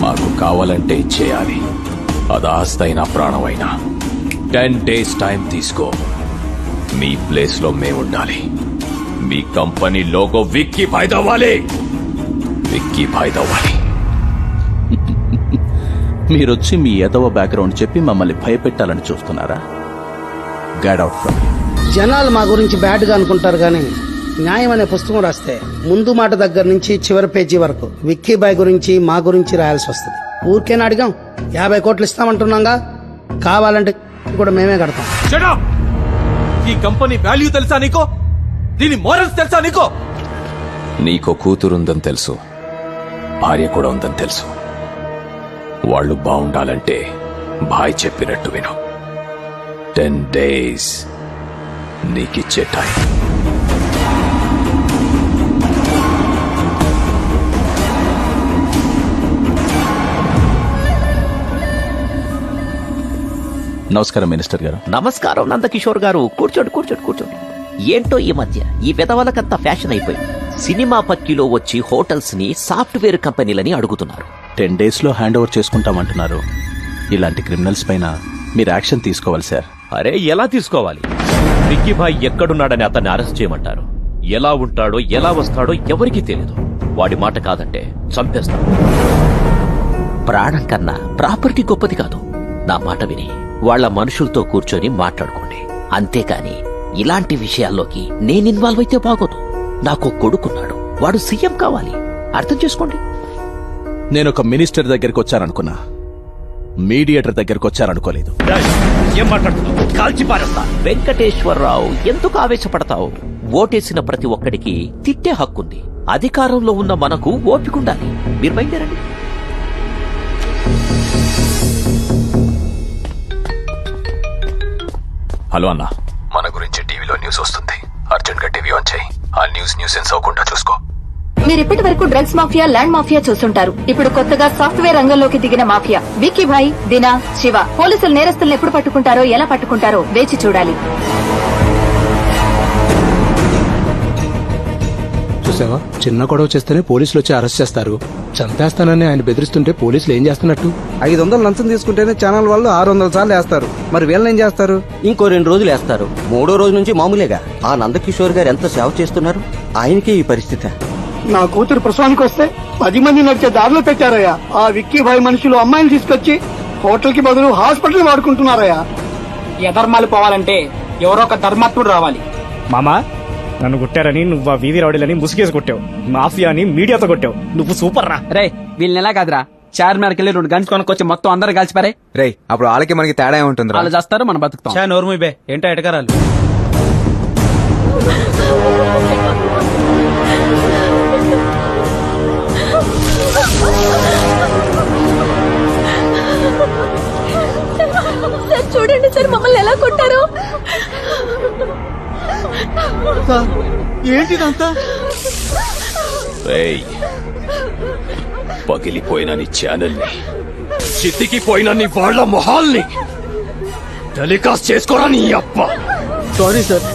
మాకు కావాలంటే ఇచ్చేయాలి. అది ఆస్తైనా ప్రాణమైనా. 10 days టైం తీసుకో. మీ ప్లేస్ లో మేముండాలి. మీ కంపెనీ లోగో విక్కీ భాయ్ దవ్వాలి. విక్కీ భాయ్ దవ్వాలి. మీరొచ్చి మీ ఎదవ బ్యాక్గ్రౌండ్ చెప్పి మమ్మల్ని భయపెట్టాలని చూస్తున్నారా? Get out from. జనాలు మా గురించి బ్యాడ్ గా అనుకుంటారు కానీ న్యాయం అనే పుస్తకం రాస్తే ముందు మాట దగ్గర నుంచి చివరి పేజీ వరకు విక్కీ బాయ్ గురించి మా గురించి రాయాల్సి వస్తుంది. ఊరికేనా అడిగాం? 50 కోట్లు ఇస్తామంటున్నాగా. కావాలంటే కూడా మేమే కడతాం. Shut up! ఈ కంపెనీ వాల్యూ తెలుసా నీకో? దీని మోరల్స్ తెలుసా నీకో? నీకో కూతురుందని తెలుసు, భార్య కూడా ఉందని తెలుసు. వాళ్ళు బాగుండాలంటే భాయ్ చెప్పినట్టు విను. 10 days నీకిచ్చే టైం. నమస్కారం మినిస్టర్ గారు. నమస్కారం నందకిషోర్ గారు. కూర్చోండి కూర్చోండి కూర్చోండి. ఏంటో ఈ మధ్య ఈ విధవలకంతా ఫ్యాషన్ అయిపోయింది. సినిమా పక్కిలో వచ్చి హోటల్స్ ని సాఫ్ట్వేర్ కంపెనీలని అడుగుతున్నారు. 10 days లో హ్యాండ్ ఓవర్ చేసుకుంటామంటున్నారు. ఇలాంటి క్రిమినల్స్ పైన మీరు యాక్షన్ తీసుకోవాలి సార్. అరే ఎలా తీసుకోవాలి? విక్కీ భాయ్ ఎక్కడున్నాడని అతన్ని అరెస్ట్ చేయమంటారు. ఎలా ఉంటాడో ఎలా వస్తాడో ఎవరికీ తెలియదు. వాడి మాట కాదంటే చంపేస్తాడు. ప్రాణం కన్నా ప్రాపర్టీ గొప్పది కాదు. నా మాట విని వాళ్ళ మనుషులతో కూర్చొని మాట్లాడుకోండి. అంతేకాని ఇలాంటి విషయాల్లోకి నేను ఇన్వాల్వ్ అయితే బాగోదు. నాకు కొడుకున్నాడు, వాడు సీఎం కావాలి. అర్థం చేసుకోండి. నేను ఒక మినిస్టర్ దగ్గరికి వచ్చాననుకున్నా, మీడియేటర్ దగ్గరికి వచ్చారనుకోలేదు. ఏం మాట్లాడుతున్నావు? కాల్చి పారేస్తా. వెంకటేశ్వరరావు, ఎందుకు ఆవేశపడతావు? ఓటేసిన ప్రతి ఒక్కడికి తిట్టే హక్కుంది. అధికారంలో ఉన్న మనకు ఓపికండాలి. మీరు బయలుదేరండి. హలో అన్న, మన గురించి టీవీలో న్యూస్ వస్తుంది. అర్జెంట్ గా టీవీ ఆన్ చేయి. ఆ న్యూసెన్స్ అవ్వకుండా చూసుకో. మీరు ఇప్పటి వరకు డ్రగ్స్ మాఫియా, ల్యాండ్ మాఫియా చూస్తుంటారు. ఇప్పుడు కొత్తగా సాఫ్ట్వేర్ రంగంలోకి దిగిన మాఫియా విక్కీ భాయ్, దినా, శివ. పోలీసులు నేరస్తులను ఎప్పుడు పట్టుకుంటారో, ఎలా పట్టుకుంటారో వేచి చూడాలి. చూసావా, చిన్న గొడవ చేస్తేనే పోలీసులు వచ్చి అరెస్ట్ చేస్తారు. చంపేస్తానని ఆయన బెదిరిస్తుంటే పోలీసులు ఏం చేస్తున్నట్టు? 500 లంచం తీసుకుంటేనే ఛానల్ వాళ్ళు 600 సార్లు వేస్తారు. మరి వీళ్ళని ఏం చేస్తారు? ఇంకో 2 రోజులు వేస్తారు. 3వ రోజు నుంచి మామూలేగా. ఆ నందకిషోర్ గారు ఎంత సేవ చేస్తున్నారు. ఆయనకే ఈ పరిస్థితి. నా కూతురు ప్రసవానికి వస్తే 10 మంది నడిచే దారిలో పెట్టారయ్యా. ఆ విక్కీ భాయ్ మనుషులు అమ్మాయిని తీసుకొచ్చి హోటల్ కి బదులు హాస్పిటల్ వాడుకుంటున్నారయ్యా. ఎధర్మాలు పోవాలంటే ఎవరో ఒక ధర్మాత్ముడు రావాలి. మామా, నన్ను కొట్టారని నువ్వు ఆ వీధి రౌడీలని ముసుగేసి కొట్టావు. మాఫియాని మీడియాతో కొట్టావు. నువ్వు సూపర్ రా. రే, వీళ్ళని ఎలా కాదురా, చార్మినార్కి వెళ్ళి 2 గన్స్ కొనుక్కొచ్చి మొత్తం అందరూ కలిసిపారే. రే, అప్పుడు వాళ్ళకి మనకి తేడా ఉంటుంది. వాళ్ళు చేస్తారు, మనం బతుకుతాం. నోర్ముబే ఏంటో ఎటకరాలు. చూడండి సార్, మమ్మల్ని ఎలా కొట్టారు. ఏంటిదంతా? పగిలిపోయిన నీ ఛానల్ని, చితికిపోయిన నీ వాళ్ళ మొహాల్ని టెలికాస్ట్ చేసుకోరా నీ అప్ప. సారీ సార్,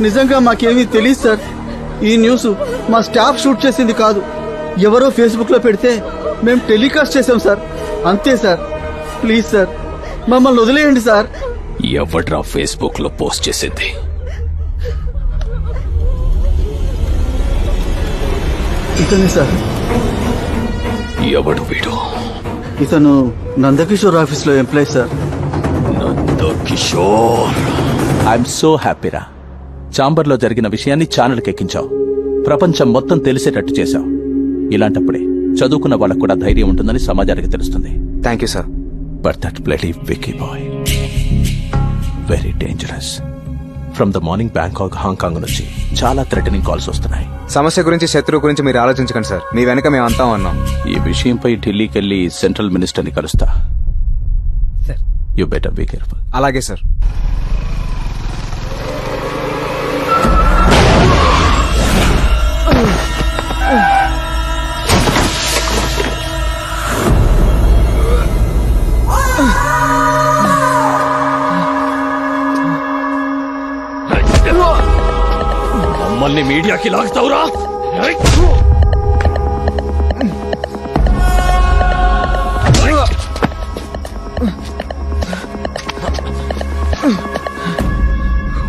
నిజంగా మాకేమీ తెలియదు సార్. ఈ న్యూస్ మా స్టాఫ్ షూట్ చేసింది కాదు. ఎవరో ఫేస్బుక్ లో పెడితే మేము టెలికాస్ట్ చేసాం సార్. అంతే సార్. ప్లీజ్ సార్, మమ్మల్ని వదిలేయండి సార్. ఎవడ్రా ఫేస్బుక్ లో పోస్ట్ చేసింది? ఇతనే సార్. ఎవడు వీడు? ఇతను నందకిషోర్ ఆఫీస్ లో employee sir. Nandakishore, I am so హ్యాపీరా. చాంబర్లో జరిగిన విషయాన్ని ఛానల్కి ఎక్కించావు. ప్రపంచం మొత్తం తెలిసేటట్టు చేశావు. ఇలాంటప్పుడే చదువుకున్న వాళ్ళకు కూడా ధైర్యం ఉంటుందని సమాజానికి తెలుస్తుంది. Thank you sir. But that bloody Vicky boy very dangerous. From the morning Bangkok, Hong Kong నుంచి చాలా థ్రెటనింగ్ కాల్స్ వస్తున్నాయి. సమస్య గురించి, శత్రువు గురించి మీరు ఆలోచించకండి సార్. మీ వెనక మేము అంతా ఉన్నాం. ఈ విషయంపై ఢిల్లీకి వెళ్లి సెంట్రల్ మినిస్టర్ని కలుస్తా. You better be careful. అలాగే సార్. మమ్మల్ని మీడియాకి లాగుతావురా?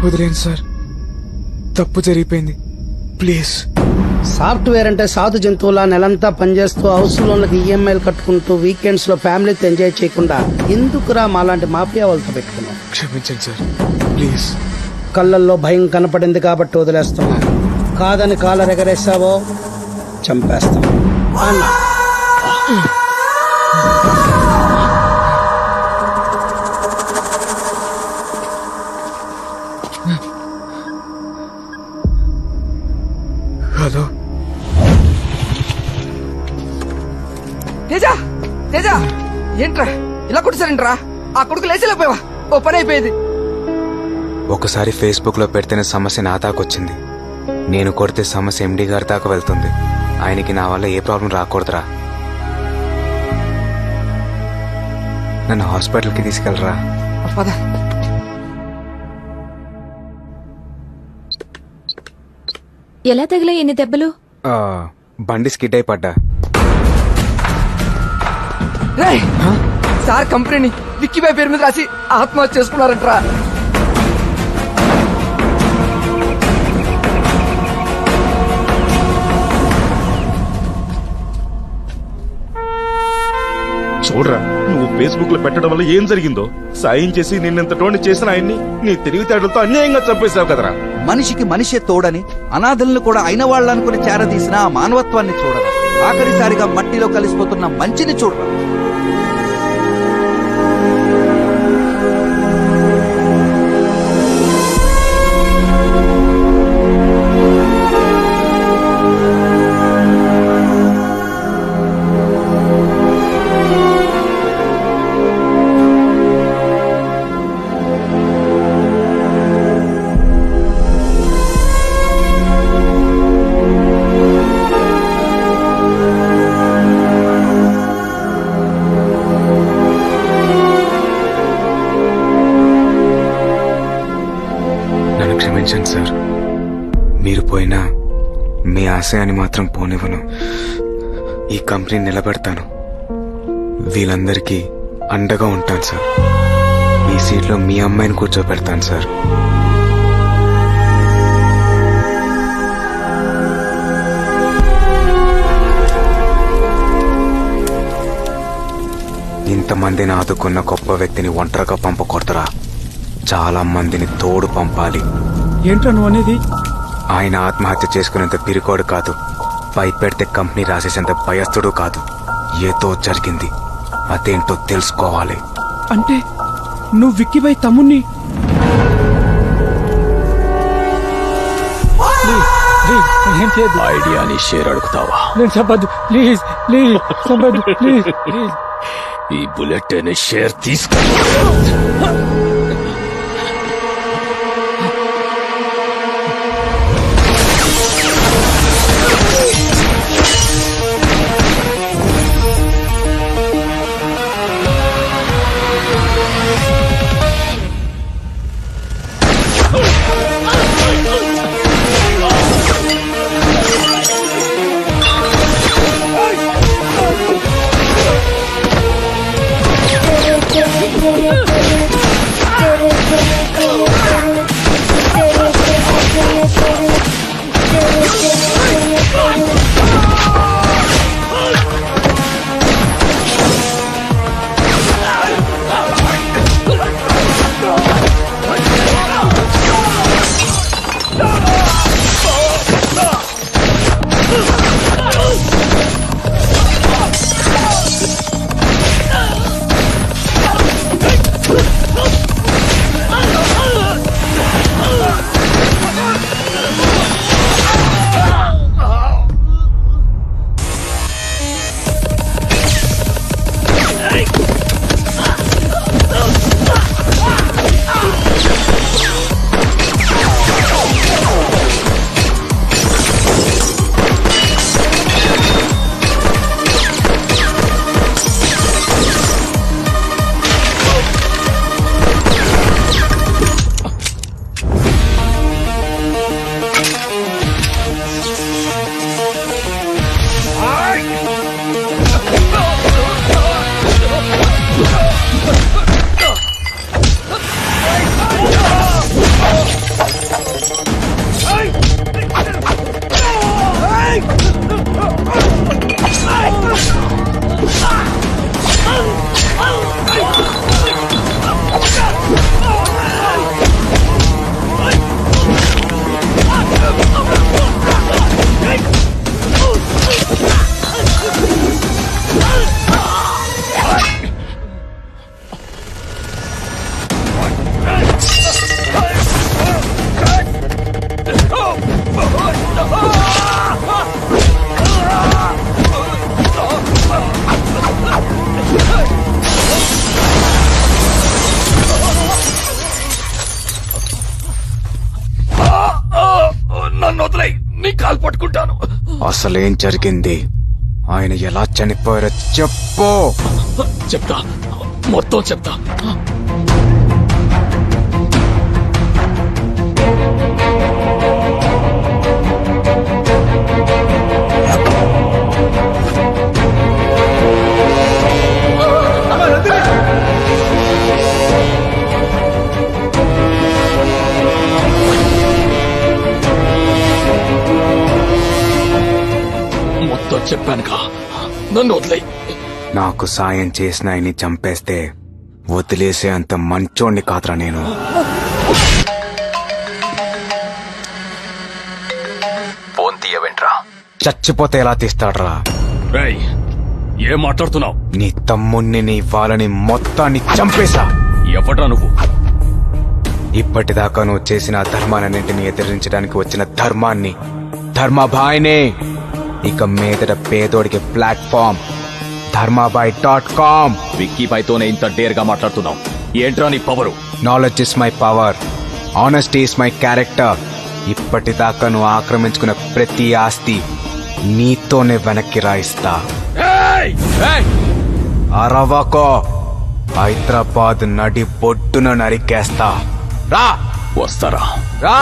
వదిలేండి సార్, తప్పు జరిగిపోయింది, ప్లీజ్. సాఫ్ట్వేర్ అంటే సాధు జంతువులా నెలంతా పనిచేస్తూ హౌస్ లోన్లకు ఈఎంఐలు కట్టుకుంటూ వీకెండ్స్ లో ఫ్యామిలీతో ఎంజాయ్ చేయకుండా ఎందుకురా మాలాంటి మాఫియా వాళ్ళతో పెట్టుకున్నాం? క్షమించండి సార్, ప్లీజ్. కళ్ళల్లో భయం కనపడింది కాబట్టి వదిలేస్తున్నా. కాదని కాలర్ ఎగరేసావో చంపేస్తాం అన్న. హలో, తేజ తేజ ఏంట్రా ఇలా కొట్టిసారంట్రా? ఆ కొడుకు లేచేలేకపోయావా? ఓ పని అయిపోయేది. ఒకసారి ఫేస్బుక్ లో పెడితేనే సమస్య నా దాకొచ్చింది. నేను కొడితే సమస్య ఎండి గారి దాకా వెళ్తుంది. ఆయనకి నా వల్ల ఏ ప్రాబ్లం రాకూడదురా. నన్ను హాస్పిటల్కి తీసుకెళ్ళరా. పద. ఎలా తగిలే ఎన్ని దెబ్బలు? బండి స్కిడ్ అయి పడ్డా. రేయ్, సార్ కంపెనీని విక్కీబాయ్ పేరు మీద రాసి ఆత్మహత్య చేసుకున్నారంట్రా. చూడరా, నువ్వు ఫేస్బుక్ లో పెట్టడం వల్ల ఏం జరిగిందో. సాయం చేసి నిన్నెంతటోని చేసిన ఆయన్ని నీ తెలివితేటలతో అన్యాయంగా చంపేశావు కదరా. మనిషికి మనిషే తోడని అనాథలను కూడా అయిన వాళ్ళనుకుని చేరదీసిన ఆ మానవత్వాన్ని చూడరా. ఆఖరిసారిగా మట్టిలో కలిసిపోతున్న మంచిని చూడరా. క్షమించండి సార్. మీరు పోయినా మీ ఆశయాన్ని మాత్రం పోనివ్వను. ఈ కంపెనీ నిలబెడతాను. వీళ్ళందరికీ అండగా ఉంటాను సార్. మీ సీట్లో మీ అమ్మాయిని కూర్చోబెడతాను సార్. ఇంతమందిని ఆదుకున్న గొప్ప వ్యక్తిని ఒంటరిగా పంపకూడదురా. చాలా మందిని తోడు పంపాలి. ఏంట్రా నువ్వు అనేది? ఆయన ఆత్మహత్య చేసుకునేంత పిరికోడు కాదు. భయపెడితే కంపెనీ రాసేసేంత భయస్థుడు కాదు. ఏదో జరిగింది, అదేంటో తెలుసుకోవాలి. అంటే నువ్వు విక్కీబాయ్ తమ్ముణ్ణి? ఐడియాని షేర్ అడుగుతావా? నేను చెప్పద్దు, ప్లీజ్ ప్లీజ్ చెప్పద్దు, ప్లీజ్ ప్లీజ్. ఈ బుల్లెట్ అనే షేర్ తీసుకో. అసలేం జరిగింది? ఆయన ఎలా చనిపోయారో చెప్పు. చెప్తా, మొత్తం చెప్తా. మొత్తం చెప్పానుగా, నన్ను వదిలేయ్. నాకు సాయం చేసిన ఆయన్ని చంపేస్తే వదిలేసే అంత మంచోణ్ణి కాదురా నేను. ఫోన్ తీయవేంట్రా? చచ్చిపోతే ఎలా తీస్తాడ్రా? రేయ్, ఏం మాట్లాడుతున్నావు? నీ తమ్ముణ్ణి నీ వాళ్ళని మొత్తాన్ని చంపేశా. ఎవడ్రా నువ్వు? ఇప్పటిదాకా నువ్వు చేసిన ధర్మాలన్నింటినీ ఎదిరించడానికి వచ్చిన ధర్మాన్ని, ధర్మాబాయినే. ఇక మీదట పేదోడికి ప్లాట్ఫామ్ ధర్మాబాయ్.com. విక్కీబాయ్తోనే ఇంత డేర్ గా మాట్లాడుతున్నావు. ఏంట్రా నీ power? Knowledge is my power, honesty is my character. ఇప్పటిదాకా నువ్వు ఆక్రమించుకున్న ప్రతి ఆస్తి నీతోనే వెనక్కి రాయిస్తా. అరవకో, హైదరాబాద్ నడి బొడ్డున నరికేస్తా. రా. వస్తారా? రా.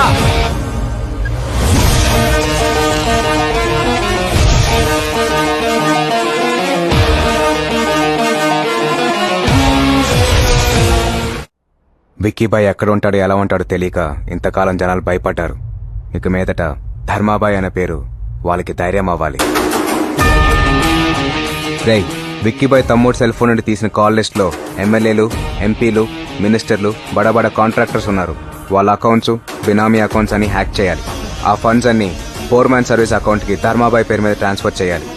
విక్కీబాయ్ ఎక్కడ ఉంటాడో ఎలా ఉంటాడో తెలియక ఇంతకాలం జనాలు భయపడ్డారు. ఇక మీదట ధర్మాబాయ్ అనే పేరు వాళ్ళకి ధైర్యం అవ్వాలి. రేయ్, విక్కీబాయ్ తమ్ముడు సెల్ ఫోన్ నుండి తీసిన కాల్ లిస్ట్ లో ఎమ్మెల్యేలు, ఎంపీలు, మినిస్టర్లు, బడా కాంట్రాక్టర్స్ ఉన్నారు. వాళ్ళ అకౌంట్స్ బినామీ అకౌంట్స్ అని హ్యాక్ చేయాలి. ఆ ఫండ్స్ అన్ని ఫోర్ మ్యాన్ సర్వీస్ అకౌంట్ కి ధర్మాబాయ్ పేరు మీద ట్రాన్స్ఫర్ చేయాలి.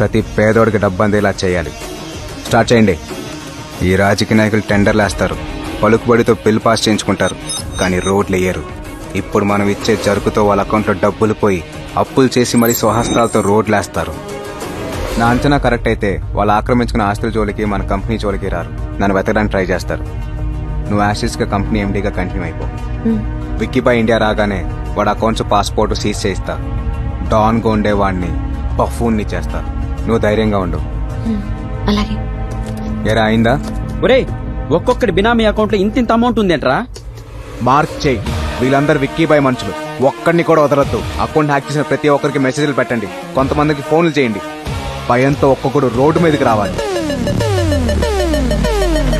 ప్రతి పేదోడికి డబ్బు అందేలా చేయాలి. స్టార్ట్ చేయండి. ఈ రాజకీయ నాయకులు టెండర్లు వేస్తారు, పలుకుబడితో బిల్ పాస్ చేయించుకుంటారు, కానీ రోడ్లు వేయరు. ఇప్పుడు మనం ఇచ్చే జరుకుతో వాళ్ళ అకౌంట్లో డబ్బులు పోయి అప్పులు చేసి మరీ స్వహస్తాలతో రోడ్లు వేస్తారు. నా అంచనా కరెక్ట్ అయితే వాళ్ళు ఆక్రమించుకున్న ఆస్తుల జోలికి మన కంపెనీ జోలికి రారు. నన్ను వెతకడానికి ట్రై చేస్తారు. నువ్వు యాసిడ్స్ గా కంపెనీ ఎండీగా కంటిన్యూ అయిపో. విక్కీబాయ్ ఇండియా రాగానే వాడు అకౌంట్స్ పాస్పోర్ట్ సీజ్ చేయిస్తా. డాన్ గా ఉండేవాడిని బఫూన్ని చేస్తా. నువ్వు ధైర్యంగా ఉండు. అలాగే. ఏరా అయిందా? ఒరేయ్, ఒక్కొక్కటి బినామీ అకౌంట్ లో ఇంత అమౌంట్ ఉందేంట్రా? మార్క్ చేయి. వీళ్ళందరూ విక్కీబాయ్ మనుషులు, ఒక్కడిని కూడా వదలొద్దు. అకౌంట్ హ్యాక్ చేసిన ప్రతి ఒక్కరికి మెసేజ్లు పెట్టండి, కొంతమందికి ఫోన్లు చేయండి. భయంతో ఒక్కొక్కడు రోడ్డు మీదకి రావాలి.